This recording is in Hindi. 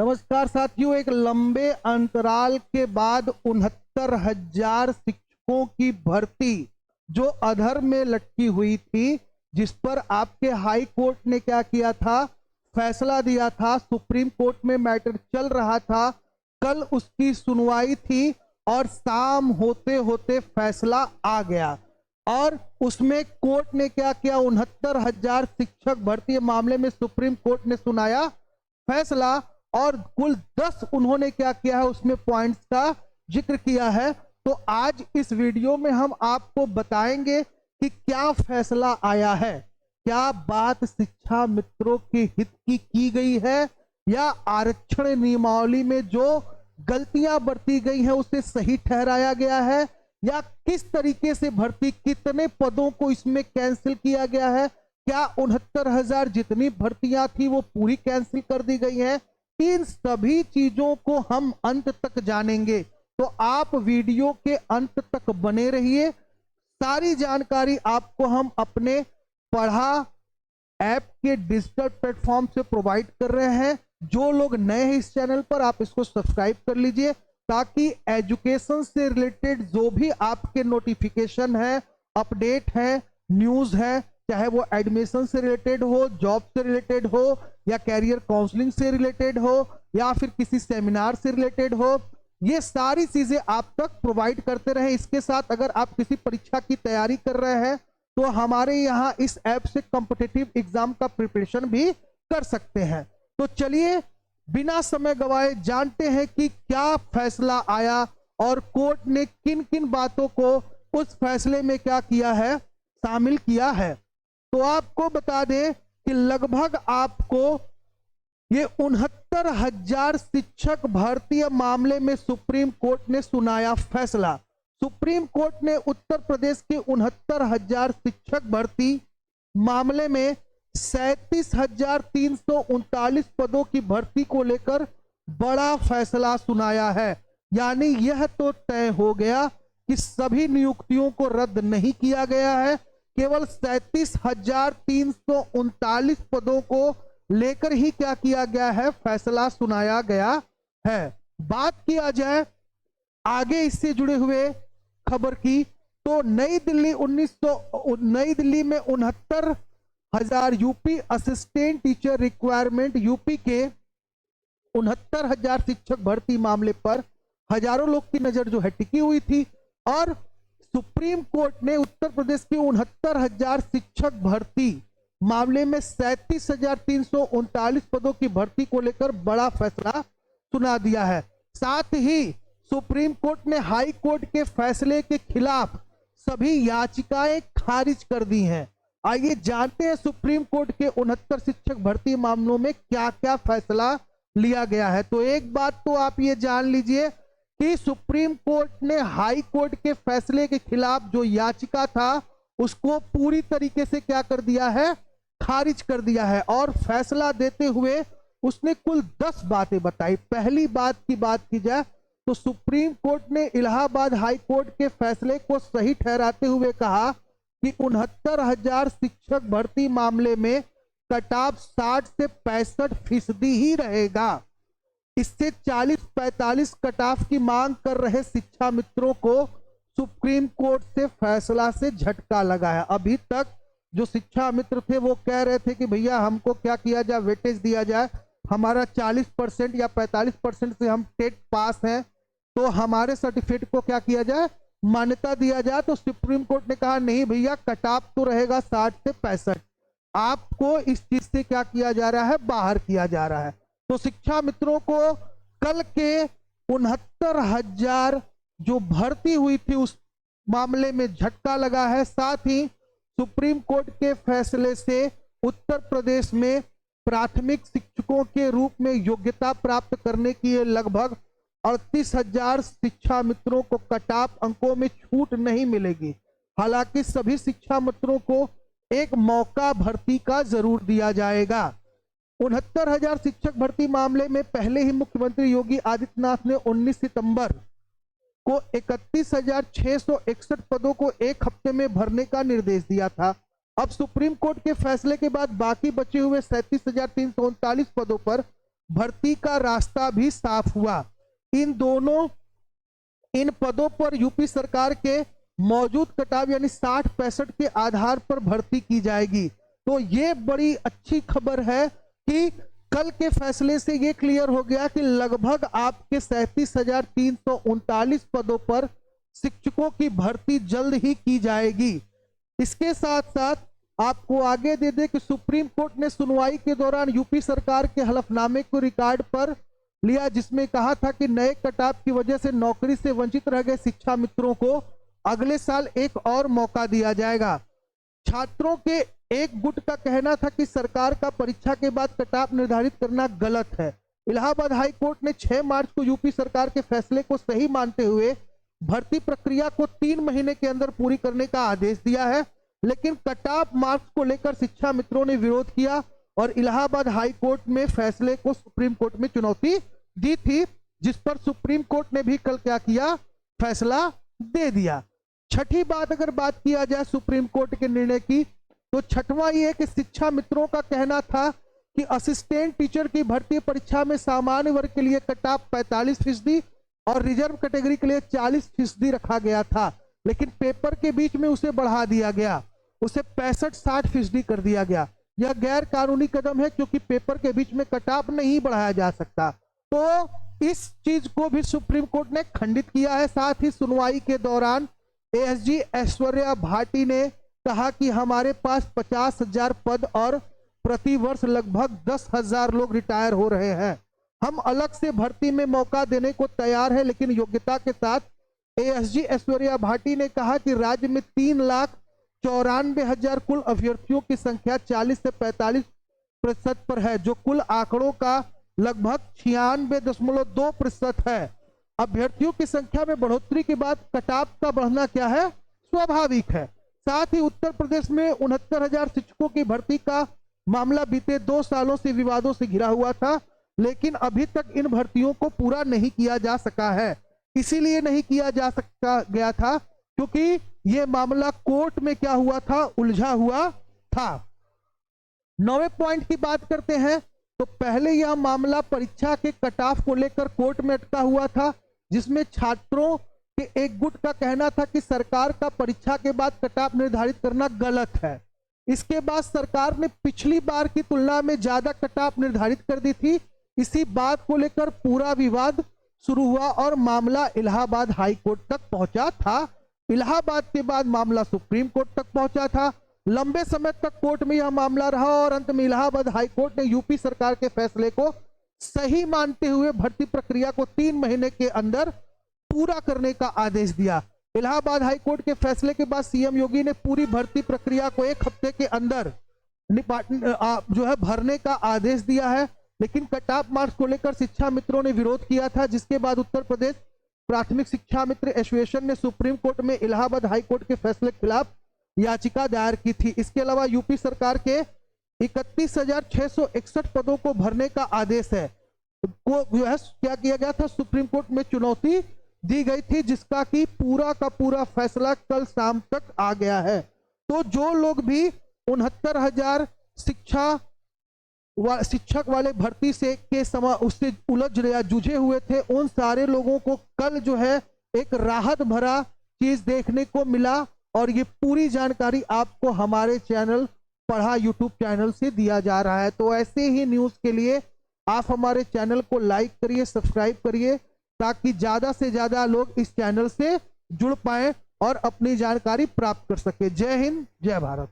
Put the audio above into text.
नमस्कार साथियों, एक लंबे अंतराल के बाद 69,000 शिक्षकों की भर्ती जो अधर में लटकी हुई थी, जिस पर आपके हाई कोर्ट ने क्या किया था, फैसला दिया था। सुप्रीम कोर्ट में मैटर चल रहा था, कल उसकी सुनवाई थी और शाम होते होते फैसला आ गया। और उसमें कोर्ट ने क्या किया, 69,000 शिक्षक भर्ती मामले में सुप्रीम कोर्ट ने सुनाया फैसला और कुल 10 उन्होंने क्या किया है, उसमें पॉइंट्स का जिक्र किया है। तो आज इस वीडियो में हम आपको बताएंगे कि क्या फैसला आया है, क्या बात शिक्षा मित्रों के हित की गई है, या आरक्षण नियमावली में जो गलतियां बरती गई हैं उसे सही ठहराया गया है, या किस तरीके से भर्ती, कितने पदों को इसमें कैंसिल किया गया है, क्या 69,000 जितनी भर्तियां थी वो पूरी कैंसिल कर दी गई हैं। इन सभी चीजों को हम अंत तक जानेंगे, तो आप वीडियो के अंत तक बने रहिए। सारी जानकारी आपको हम अपने पढ़ा ऐप के डिजिटल प्लेटफॉर्म से प्रोवाइड कर रहे हैं। जो लोग नए हैं इस चैनल पर, आप इसको सब्सक्राइब कर लीजिए ताकि एजुकेशन से रिलेटेड जो भी आपके नोटिफिकेशन है, अपडेट है, न्यूज है, चाहे वो एडमिशन से रिलेटेड हो, जॉब से रिलेटेड हो, या कैरियर काउंसलिंग से रिलेटेड हो, या फिर किसी सेमिनार से रिलेटेड हो, ये सारी चीजें आप तक प्रोवाइड करते रहे। इसके साथ अगर आप किसी परीक्षा की तैयारी कर रहे हैं तो हमारे यहाँ इस ऐप से कॉम्पिटिटिव एग्जाम का प्रिपरेशन भी कर सकते हैं। तो चलिए बिना समय गवाए जानते हैं कि क्या फैसला आया और कोर्ट ने किन किन बातों को उस फैसले में क्या किया है, शामिल किया है। तो आपको बता दें कि लगभग आपको ये 69,000 शिक्षक भर्ती मामले में सुप्रीम कोर्ट ने सुनाया फैसला। सुप्रीम कोर्ट ने उत्तर प्रदेश के 69,000 शिक्षक भर्ती मामले में 37,339 पदों की भर्ती को लेकर बड़ा फैसला सुनाया है। यानी यह तो तय हो गया कि सभी नियुक्तियों को रद्द नहीं किया गया है, केवल 37,339 पदों को लेकर ही क्या किया गया है, फैसला सुनाया गया है। बात किया जाए आगे इससे जुड़े हुए खबर की, तो नई दिल्ली में 69,000 UP assistant teacher requirement, UP के 69,000 शिक्षक भर्ती मामले पर हजारों लोग की नजर जो है टिकी हुई थी, और सुप्रीम कोर्ट ने उत्तर प्रदेश के 69,000 शिक्षक भर्ती मामले में 37,339 पदों की भर्ती को लेकर बड़ा फैसला सुना दिया है। साथ ही सुप्रीम कोर्ट ने हाई कोर्ट के फैसले के खिलाफ सभी याचिकाएं खारिज कर दी हैं। आइए जानते हैं सुप्रीम कोर्ट के 69 शिक्षक भर्ती मामलों में क्या क्या फैसला लिया गया है। तो एक बात तो आप ये जान लीजिए कि सुप्रीम कोर्ट ने हाई कोर्ट के फैसले के खिलाफ जो याचिका था उसको पूरी तरीके से क्या कर दिया है, खारिज कर दिया है। और फैसला देते हुए उसने कुल 10 बातें बताई। पहली बात की जाए तो सुप्रीम कोर्ट ने इलाहाबाद हाई कोर्ट के फैसले को सही ठहराते हुए कहा कि 69,000 शिक्षक भर्ती मामले में कट ऑफ 60 से 65% ही रहेगा। इससे 40-45 कट ऑफ की मांग कर रहे शिक्षा मित्रों को सुप्रीम कोर्ट से फैसला से झटका लगा है। अभी तक जो शिक्षा मित्र थे वो कह रहे थे कि भैया हमको क्या किया जाए, वेटेज दिया जाए, हमारा 40% या 45% से हम टेट पास हैं तो हमारे सर्टिफिकेट को क्या किया जाए, मान्यता दिया जाए। तो सुप्रीम कोर्ट ने कहा नहीं भैया, कट ऑफ तो रहेगा 60 से 65, आपको इस चीज से क्या किया जा रहा है, बाहर किया जा रहा है। तो शिक्षा मित्रों को कल के 69,000 जो भर्ती हुई थी उस मामले में झटका लगा है। साथ ही सुप्रीम कोर्ट के फैसले से उत्तर प्रदेश में प्राथमिक शिक्षकों के रूप में योग्यता प्राप्त करने की लगभग 38,000 शिक्षा मित्रों को कट ऑफ अंकों में छूट नहीं मिलेगी। हालांकि सभी शिक्षा मित्रों को एक मौका भर्ती का जरूर दिया जाएगा। 69,000 शिक्षक भर्ती मामले में पहले ही मुख्यमंत्री योगी आदित्यनाथ ने 19 सितंबर को 31,661 पदों को एक हफ्ते में भरने का निर्देश दिया था। अब सुप्रीम कोर्ट के फैसले के बाद बाकी बचे हुए 37,339 पदों पर भर्ती का रास्ता भी साफ हुआ। इन पदों पर यूपी सरकार के मौजूद कटाव यानी 60-65 के आधार पर भर्ती की जाएगी। तो ये बड़ी अच्छी खबर है कि कल के फैसले से ये क्लियर हो गया कि लगभग आपके 37,339 पदों पर शिक्षकों की भर्ती जल्द ही की जाएगी। इसके साथ साथ आपको आगे दे दे कि सुप्रीम कोर्ट ने सुनवाई के दौरान यूपी सरकार के हलफनामे को रिकॉर्ड पर लिया, जिसमें कहा था कि नए कटाव की वजह से नौकरी से वंचित रह गए शिक्षा मित्रों को अगले साल एक और मौका दिया जाएगा। छात्रों के एक गुट का कहना था कि सरकार का परीक्षा के बाद कटाव निर्धारित करना गलत है। इलाहाबाद हाई कोर्ट ने 6 मार्च को यूपी सरकार के फैसले को सही मानते हुए भर्ती प्रक्रिया को 3 महीने के अंदर पूरी करने का आदेश दिया है, लेकिन कटाव मार्क्स को लेकर शिक्षा मित्रों ने विरोध किया और इलाहाबाद हाई कोर्ट में फैसले को सुप्रीम कोर्ट में चुनौती दी थी, जिस पर सुप्रीम कोर्ट ने भी कल क्या किया, फैसला दे दिया। छठी बात अगर बात किया जाए सुप्रीम कोर्ट के निर्णय की, तो छठवां ये कि शिक्षा मित्रों का कहना था कि असिस्टेंट टीचर की भर्ती परीक्षा में सामान्य वर्ग के लिए कटाव 45% और रिजर्व कैटेगरी के लिए 40% रखा गया था, लेकिन पेपर के बीच में उसे बढ़ा दिया गया, उसे 65-60% कर दिया गया। यह गैर कानूनी कदम है क्योंकि पेपर के बीच में कटाव नहीं बढ़ाया जा सकता। तो इस चीज को भी सुप्रीम कोर्ट ने खंडित किया है। साथ ही सुनवाई के दौरान एएसजी ऐश्वर्या भाटी ने कहा कि हमारे पास 50,000 पद और प्रतिवर्ष लगभग 10,000 लोग रिटायर हो रहे हैं। हम अलग से भर्ती में मौका देने को तैयार है, लेकिन योग्यता के साथ। एएसजी ऐश्वर्या भाटी ने कहा कि राज्य में 3,94,000 कुल अभ्यर्थियों की संख्या 40 से 45% पर है, जो कुल आंकड़ों का लगभग 96.2% है। अभ्यर्थियों की संख्या में बढ़ोतरी के बाद कटाव का बढ़ना क्या है, स्वाभाविक है। साथ ही उत्तर प्रदेश में 69,000 शिक्षकों की भर्ती का मामला बीते 2 सालों से विवादों से घिरा हुआ था, लेकिन अभी तक इन भर्तियों को पूरा नहीं किया जा सका है। इसीलिए नहीं किया जा सका गया था क्योंकि यह मामला कोर्ट में क्या हुआ था, उलझा हुआ था। 9वें पॉइंट की बात करते हैं तो पहले यह मामला परीक्षा के कट ऑफ को लेकर कोर्ट में अटका हुआ था, जिसमें छात्रों के एक गुट का कहना था कि सरकार का परीक्षा के बाद कट ऑफ निर्धारित करना गलत है। इसके बाद सरकार ने पिछली बार की तुलना में ज्यादा कट ऑफ निर्धारित कर दी थी। इसी बात को लेकर पूरा विवाद शुरू हुआ और मामला इलाहाबाद हाई कोर्ट तक पहुंचा था। इलाहाबाद के बाद मामला सुप्रीम कोर्ट तक पहुंचा था। लंबे समय तक कोर्ट में यह मामला रहा और अंत में इलाहाबाद हाई कोर्ट ने यूपी सरकार के फैसले को सही मानते हुए भर्ती प्रक्रिया को 3 महीने के अंदर पूरा करने का आदेश दिया। इलाहाबाद हाई कोर्ट के फैसले के बाद सीएम योगी ने पूरी भर्ती प्रक्रिया को 1 हफ्ते के अंदर भरने का आदेश दिया है, लेकिन कट ऑफ मार्क्स को लेकर शिक्षा मित्रों ने विरोध किया था, जिसके बाद उत्तर प्रदेश प्राथमिक शिक्षा मित्र एसोसिएशन ने सुप्रीम कोर्ट में इलाहाबाद हाई कोर्ट के फैसले के खिलाफ याचिका दायर की थी। इसके अलावा यूपी सरकार के 31,661 पदों को भरने का आदेश है को क्या किया गया था, सुप्रीम कोर्ट में चुनौती दी गई थी, जिसका कि पूरा का पूरा फैसला कल शाम तक आ गया है। तो जो लोग भी 69,000 शिक्षक वाले भर्ती से के समय उससे उलझ या जूझे हुए थे, उन सारे लोगों को कल एक राहत भरा चीज देखने को मिला। और ये पूरी जानकारी आपको हमारे चैनल पढ़ा यूट्यूब चैनल से दिया जा रहा है। तो ऐसे ही न्यूज के लिए आप हमारे चैनल को लाइक करिए, सब्सक्राइब करिए, ताकि ज्यादा से ज्यादा लोग इस चैनल से जुड़ पाए और अपनी जानकारी प्राप्त कर सके। जय हिंद, जय भारत।